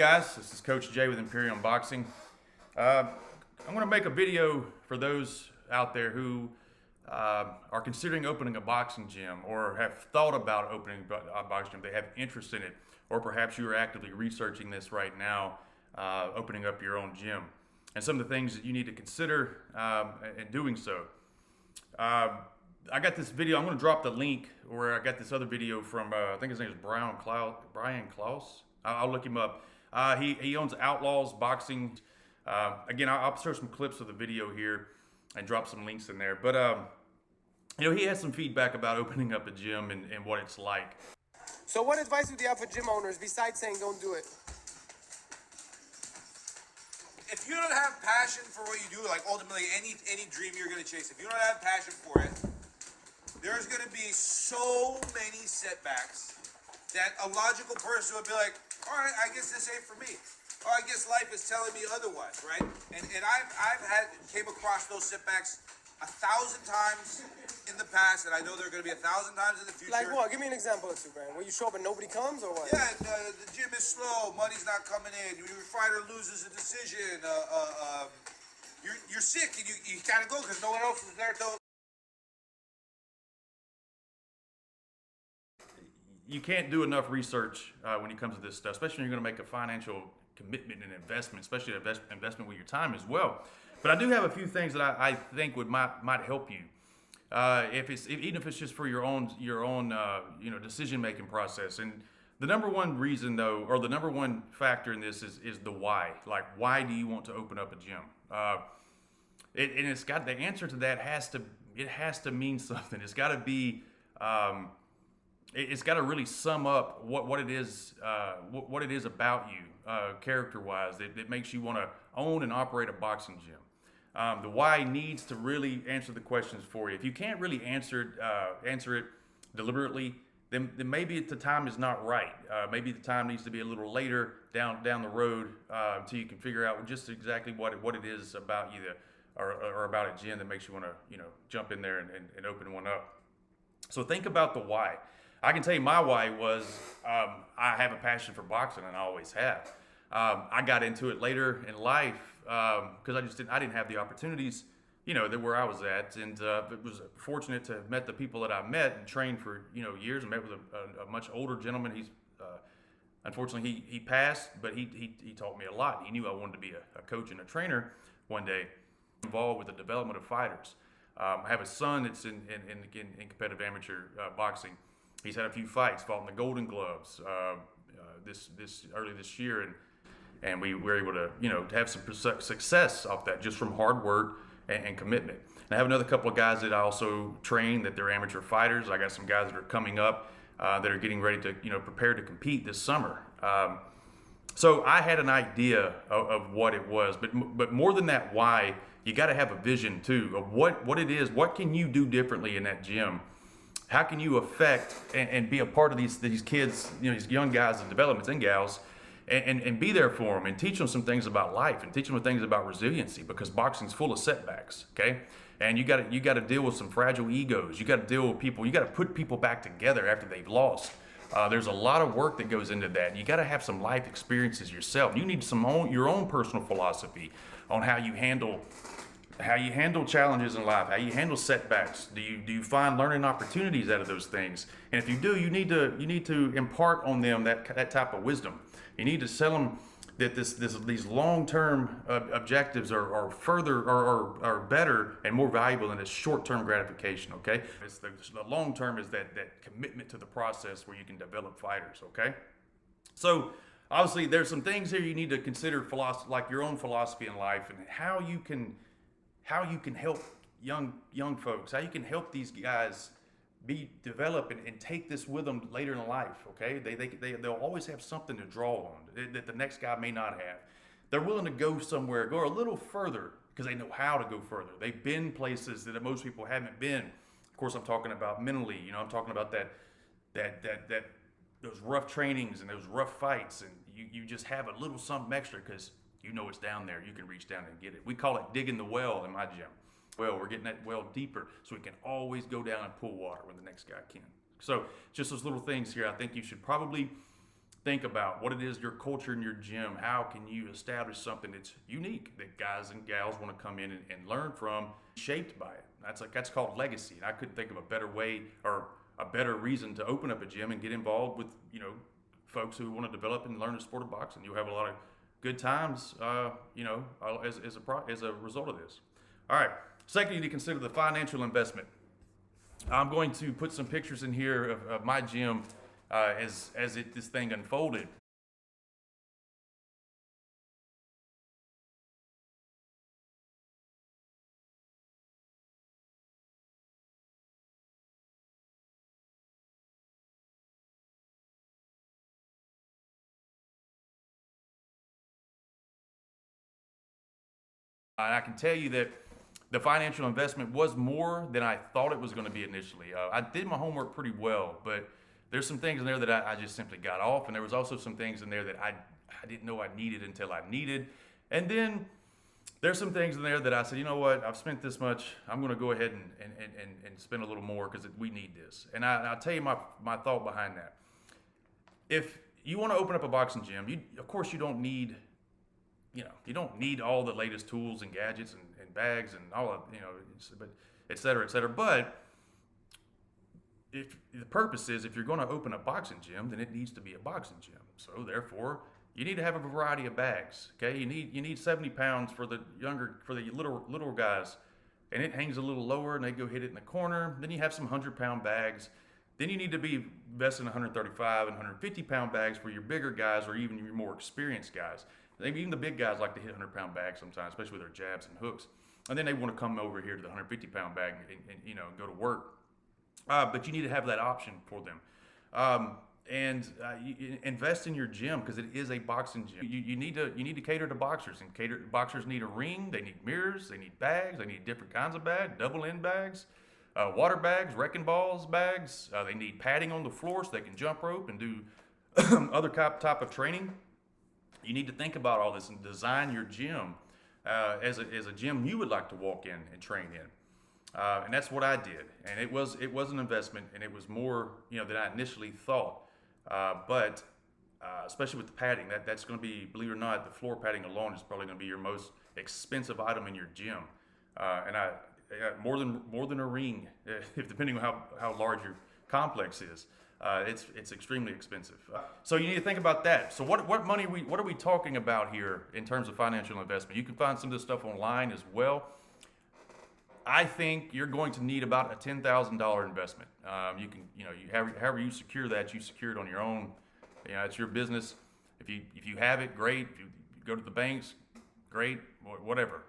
guys, this is Coach Jay with Imperium Boxing. I'm going to make a video for those out there who are considering opening a boxing gym or have thought about opening a boxing gym. They have interest in it, or perhaps you are actively researching this right now, opening up your own gym, and some of the things that you need to consider in doing so. I got this video. I'm going to drop the link where I got this other video from. I think his name is Brian Klaus. I'll look him up. He owns Outlaws Boxing. Again, I'll show some clips of the video here and drop some links in there. But he has some feedback about opening up a gym and what it's like. So, what advice would you have for gym owners besides saying don't do it? If you don't have passion for what you do, like ultimately any dream you're going to chase, if you don't have passion for it, there's going to be so many setbacks that a logical person would be like, all right, I guess this ain't for me. Or I guess life is telling me otherwise, right? And I've came across those setbacks 1,000 times in the past, and I know there are going to be 1,000 times in the future. Like what? Give me an example or two, man. Where you show up and nobody comes, or what? Yeah, the gym is slow, money's not coming in, your fighter loses a decision, you're sick and you gotta go because no one else is there to. You can't do enough research when it comes to this stuff, especially when you're going to make a financial commitment and investment, especially an investment with your time as well. But I do have a few things that I think might help you. Even if it's just for your own decision making process. And the number one reason though, or the number one factor in this is the why. Like, why do you want to open up a gym? And it's got, the answer to that has to mean something. It's got to be. It's got to really sum up what it is about you, character-wise, that makes you want to own and operate a boxing gym. The why needs to really answer the questions for you. If you can't really answer it deliberately, then maybe the time is not right. Maybe the time needs to be a little later down the road until you can figure out just exactly what it is about you or about a gym that makes you want to jump in there and open one up. So think about the why. I can tell you my why was I have a passion for boxing, and I always have. I got into it later in life because I didn't have the opportunities, that where I was at, and it was fortunate to have met the people that I met and trained for years. I met with a much older gentleman. He's unfortunately he passed, but he taught me a lot. He knew I wanted to be a coach and a trainer one day, involved with the development of fighters. I have a son that's in competitive amateur boxing. He's had a few fights, fought in the Golden Gloves this early this year, and we were able to to have some success off that just from hard work and commitment. And I have another couple of guys that I also train that they're amateur fighters. I got some guys that are coming up that are getting ready to prepare to compete this summer. So I had an idea of what it was, but more than that, why, you got to have a vision too of what it is. What can you do differently in that gym? How can you affect and be a part of these kids, these young guys and developments and gals, and be there for them and teach them some things about life and teach them things about resiliency, because boxing's full of setbacks, okay? And you got to deal with some fragile egos. You got to deal with people. You got to put people back together after they've lost. There's a lot of work that goes into that. You got to have some life experiences yourself. You need your own personal philosophy on how you handle challenges in life, how you handle setbacks. Do you find learning opportunities out of those things? And if you do, you need to impart on them that type of wisdom. You need to tell them that these long-term objectives are better and more valuable than this short-term gratification. Okay, it's the long-term is that commitment to the process where you can develop fighters. Okay, so obviously there's some things here you need to consider, like your own philosophy in life and how you can help young folks, how you can help these guys develop and take this with them later in life. Okay, they'll always have something to draw on that the next guy may not have. They're willing to go somewhere, go a little further because they know how to go further. They've been places that most people haven't been. Of course, I'm talking about mentally. I'm talking about those rough trainings and those rough fights, and you just have a little something extra because it's down there. You can reach down and get it. We call it digging the well in my gym. Well, we're getting that well deeper so we can always go down and pull water when the next guy can. So just those little things here, I think you should probably think about what it is, your culture in your gym. How can you establish something that's unique that guys and gals want to come in and learn from, shaped by it? That's called legacy. And I couldn't think of a better way or a better reason to open up a gym and get involved with, folks who want to develop and learn the sport of boxing. You'll have a lot of good times, as a result of this. All right. Second, you need to consider the financial investment. I'm going to put some pictures in here of my gym as this thing unfolded. And I can tell you that the financial investment was more than I thought it was going to be initially. I did my homework pretty well, but there's some things in there that I just simply got off, and there was also some things in there that I didn't know I needed until I needed. And then there's some things in there that I said, you know what, I've spent this much, I'm going to go ahead and spend a little more because we need this. And I'll tell you my thought behind that. If you want to open up a boxing gym, of course you don't need all the latest tools and gadgets and bags and all of, but et cetera, et cetera. But if the purpose is, if you're going to open a boxing gym, then it needs to be a boxing gym. So therefore, you need to have a variety of bags. Okay, you need 70 pounds for the little guys, and it hangs a little lower, and they go hit it in the corner. Then you have some 100-pound bags. Then you need to be investing 135 and 150-pound bags for your bigger guys or even your more experienced guys. Maybe even the big guys like to hit 100-pound bags sometimes, especially with their jabs and hooks. And then they want to come over here to the 150-pound bag and go to work. But you need to have that option for them. You invest in your gym because it is a boxing gym. You need to cater to boxers, and boxers need a ring, they need mirrors, they need bags, they need different kinds of bags, double end bags, water bags, wrecking balls bags. They need padding on the floor so they can jump rope and do other type of training. You need to think about all this and design your gym as a gym you would like to walk in and train in. And that's what I did. And it was an investment, and it was more than I initially thought. But especially with the padding, that's going to be, believe it or not, the floor padding alone is probably going to be your most expensive item in your gym. And more than a ring, if depending on how large your complex is. It's extremely expensive. So you need to think about that. So what are we talking about here in terms of financial investment? You can find some of this stuff online as well. I think you're going to need about a $10,000 investment. However you secure that, you secure it on your own. It's your business. If you have it, great. If you go to the banks, great. Whatever.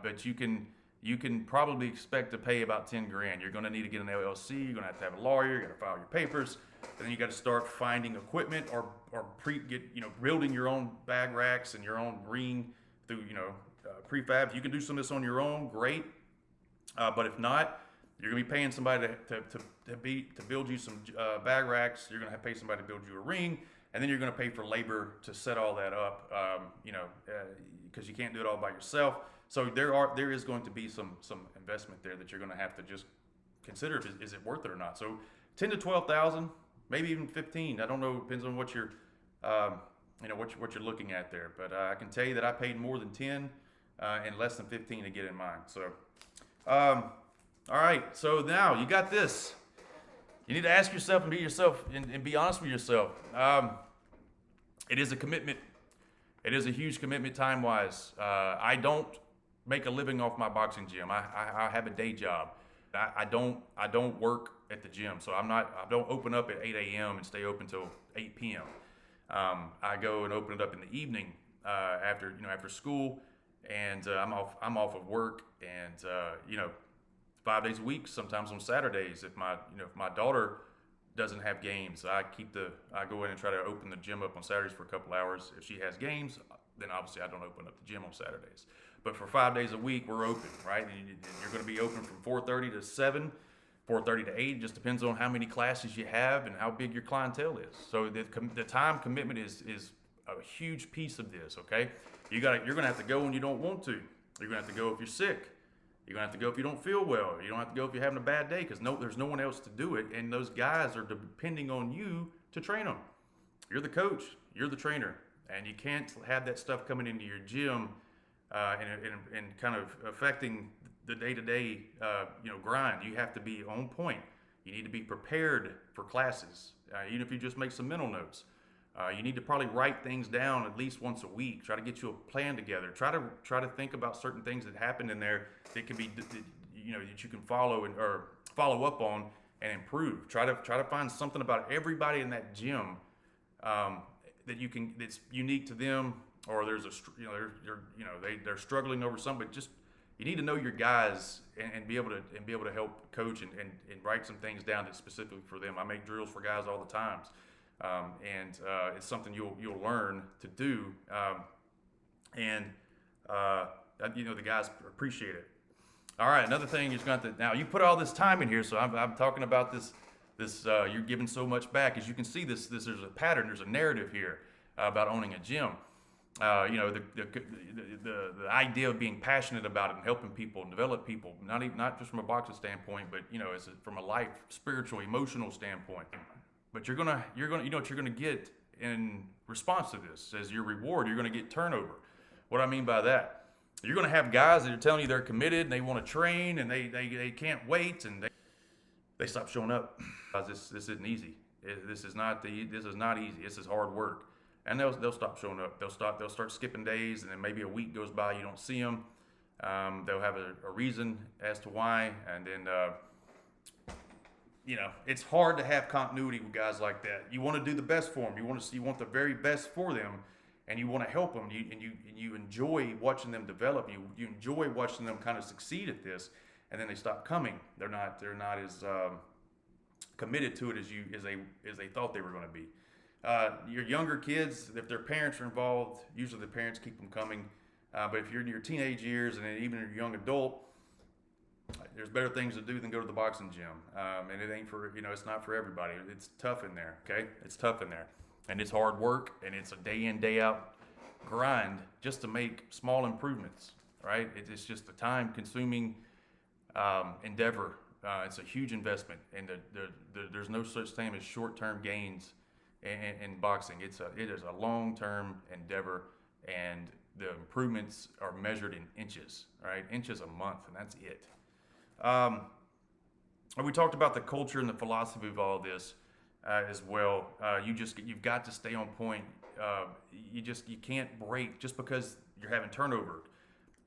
But you can probably expect to pay about 10 grand. You're going to need to get an LLC. You're going to have a lawyer. You're going to file your papers. And then you got to start finding equipment or building your own bag racks and your own ring through prefab. You can do some of this on your own, great. But if not, you're going to be paying somebody to build you some bag racks. You're going to pay somebody to build you a ring, and then you're going to pay for labor to set all that up. Because you can't do it all by yourself. So there is going to be some investment there that you're going to have to just consider. Is it worth it or not? So 10 to 12,000, maybe even 15. I don't know. Depends on what you're what you're looking at there. But I can tell you that I paid more than 10 and less than 15 to get in mine. So. All right, so now you got this. You need to ask yourself and be honest with yourself. It is a commitment. It is a huge commitment time-wise. I don't make a living off my boxing gym. I have a day job. I don't work at the gym, so I don't open up at 8 a.m. and stay open till 8 p.m. I go and open it up in the evening after school. And I'm off of work, and 5 days a week. Sometimes on Saturdays, if my daughter doesn't have games, I go in and try to open the gym up on Saturdays for a couple hours. If she has games, then obviously I don't open up the gym on Saturdays. But for 5 days a week, we're open, right? And you're going to be open from 4:30 to 7, 4:30 to 8. It just depends on how many classes you have and how big your clientele is. So the time commitment is a huge piece of this. Okay. You're gonna have to go when you don't want to. You're gonna have to go if you're sick. You're gonna have to go if you don't feel well. You don't have to go if you're having a bad day because there's no one else to do it, and those guys are depending on you to train them. You're the coach, you're the trainer, and you can't have that stuff coming into your gym and kind of affecting the day-to-day grind. You have to be on point. You need to be prepared for classes, even if you just make some mental notes. You need to probably write things down at least once a week. Try to get you a plan together. Try to think about certain things that happened in there that can be, that you can follow or follow up on and improve. Try to find something about everybody in that gym that's unique to them, or there's they're struggling over something. But just you need to know your guys and be able to help coach and write some things down that's specifically for them. I make drills for guys all the times. And it's something you'll learn to do, the guys appreciate it. All right, another thing is now you put all this time in here, so I'm talking about this. You're giving so much back. As you can see, there's a pattern, there's a narrative here about owning a gym. The idea of being passionate about it and helping people and develop people, not just from a boxing standpoint, but from a life, spiritual, emotional standpoint. But you know what you're gonna get in response to this as your reward. You're gonna get turnover. What I mean by that, you're gonna have guys that are telling you they're committed and they want to train and they can't wait and they stop showing up. This isn't easy. This is not easy. This is hard work, and they'll stop showing up. They'll start skipping days, and then maybe a week goes by, you don't see them. They'll have a reason as to why, and then. It's hard to have continuity with guys like that. You want to do the best for them. You want the very best for them, and you want to help them. You enjoy watching them develop. You enjoy watching them kind of succeed at this, and then they stop coming. They're not as committed to it as they thought they were going to be. Your younger kids, if their parents are involved, usually the parents keep them coming. But if you're in your teenage years and even your young adult, there's better things to do than go to the boxing gym, and it ain't it's not for everybody. It's tough in there, okay? It's tough in there, and it's hard work, and it's a day in, day out grind just to make small improvements, right? It's just a time-consuming endeavor. It's a huge investment, and there's no such thing as short-term gains in boxing. It is a long-term endeavor, and the improvements are measured in inches, right? Inches a month, and that's it. We talked about the culture and the philosophy of all this as well. You've got to stay on point. You can't break just because you're having turnover.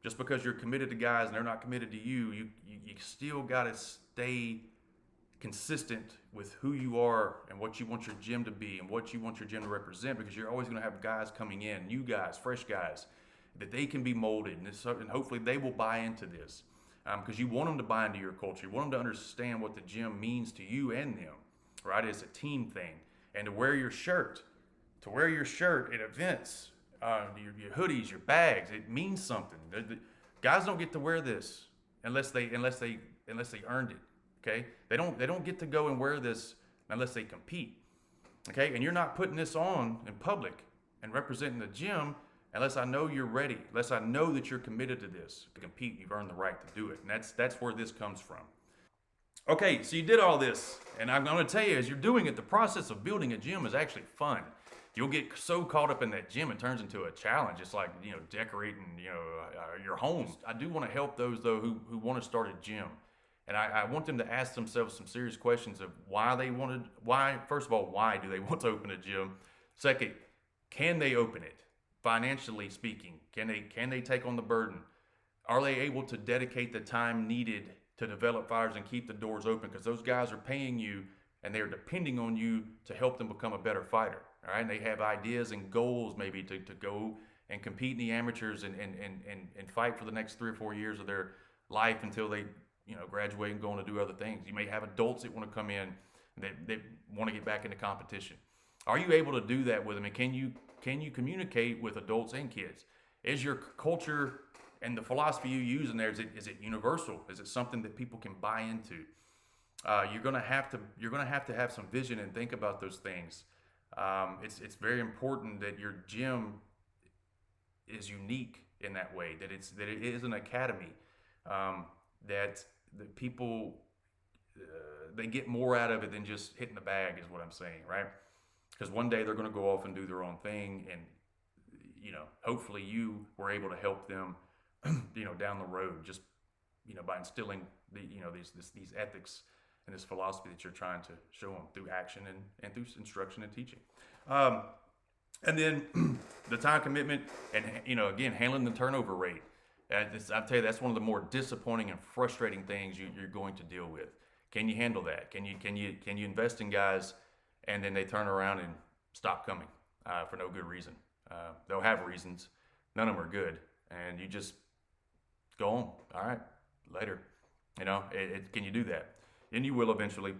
Just because you're committed to guys and they're not committed to you. You still got to stay consistent with who you are and what you want your gym to be and what you want your gym to represent, because you're always going to have guys coming in, new guys, fresh guys, that they can be molded, and hopefully they will buy into this. Because you want them to buy into your culture. You want them to understand what the gym means to you and them, right? It's a team thing. And to wear your shirt at events, your hoodies, your bags, it means something. The guys don't get to wear this unless they earned it, okay? They don't get to go and wear this unless they compete, okay? And you're not putting this on in public and representing the gym unless I know you're ready, unless I know that you're committed to this. To compete, you've earned the right to do it. And that's where this comes from. Okay, so you did all this, and I'm going to tell you, as you're doing it, the process of building a gym is actually fun. You'll get so caught up in that gym, it turns into a challenge. It's like, decorating, your home. I do want to help those, though, who want to start a gym. And I want them to ask themselves some serious questions of first of all, why do they want to open a gym? Second, can they open it? Financially speaking, can they take on the burden? Are they able to dedicate the time needed to develop fighters and keep the doors open? Because those guys are paying you and they're depending on you to help them become a better fighter. All right, and they have ideas and goals maybe to go and compete in the amateurs and fight for the next 3 or 4 years of their life until they graduate and go on to do other things. You may have adults that want to come in that want to get back into competition. Are you able to do that with them? And can you communicate with adults and kids? Is your culture and the philosophy you use in there, is it universal? Is it something that people can buy into? You're gonna have to have some vision and think about those things. It's very important that your gym is unique in that way. That it is an academy. That the people they get more out of it than just hitting the bag, is what I'm saying, right? because one day they're going to go off and do their own thing, and hopefully you were able to help them, down the road, just by instilling these ethics and this philosophy that you're trying to show them through action and through instruction and teaching. And then the time commitment and, again, handling the turnover rate. I'll tell you, that's one of the more disappointing and frustrating things you're going to deal with. Can you handle that? Can you invest in guys and then they turn around and stop coming for no good reason? They'll have reasons. None of them are good. And you just go on. All right, later. Can you do that? And you will eventually.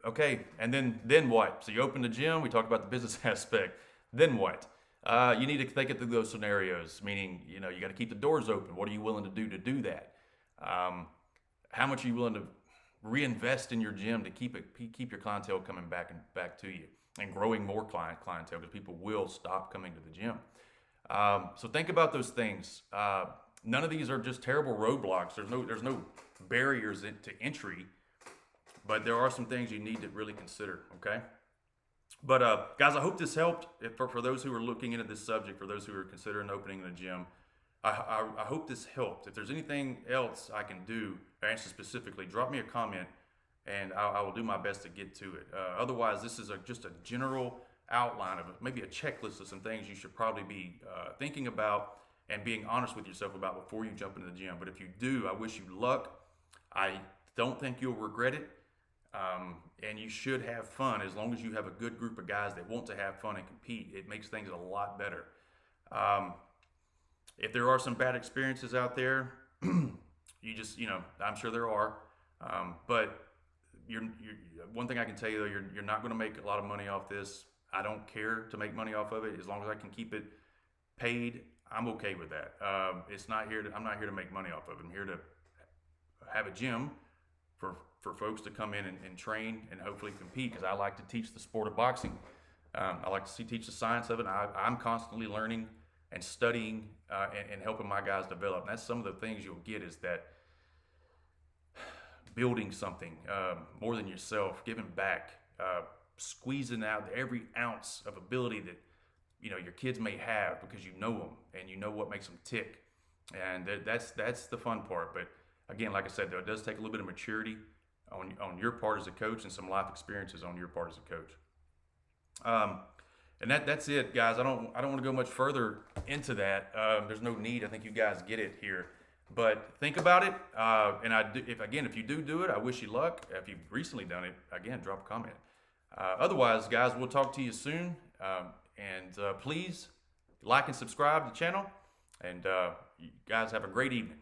Okay, and then what? So you open the gym. We talked about the business aspect. Then what? You need to think it through those scenarios, meaning, you got to keep the doors open. What are you willing to do that? How much are you willing to reinvest in your gym to keep your clientele coming back to you and growing more clientele, because people will stop coming to the gym. So think about those things. None of these are just terrible roadblocks. There's no barriers to entry, but there are some things you need to really consider. Okay. But guys, I hope this helped. For those who are looking into this subject, for those who are considering opening a gym, I hope this helped. If there's anything else I can do or answer specifically, drop me a comment, and I will do my best to get to it. Otherwise, this is just a general outline of maybe a checklist of some things you should probably be thinking about and being honest with yourself about before you jump into the gym. But if you do, I wish you luck. I don't think you'll regret it. And you should have fun as long as you have a good group of guys that want to have fun and compete. It makes things a lot better. If there are some bad experiences out there, you just, I'm sure there are. But one thing I can tell you though, you're not going to make a lot of money off this. I don't care to make money off of it. As long as I can keep it paid, I'm okay with that. I'm not here to make money off of it. I'm here to have a gym for folks to come in and train and hopefully compete, because I like to teach the sport of boxing. I like to teach the science of it. I'm constantly learning and studying and helping my guys develop. And that's some of the things you'll get, is that building something more than yourself, giving back, squeezing out every ounce of ability that your kids may have, because you know them and you know what makes them tick. And that's the fun part. But again, like I said, though, it does take a little bit of maturity on your part as a coach and some life experiences on your part as a coach. And that's it, guys. I don't want to go much further into that. There's no need. I think you guys get it here. But think about it. And if you do it, I wish you luck. If you've recently done it, again, drop a comment. Otherwise, guys, we'll talk to you soon. And please like and subscribe to the channel. And you guys have a great evening.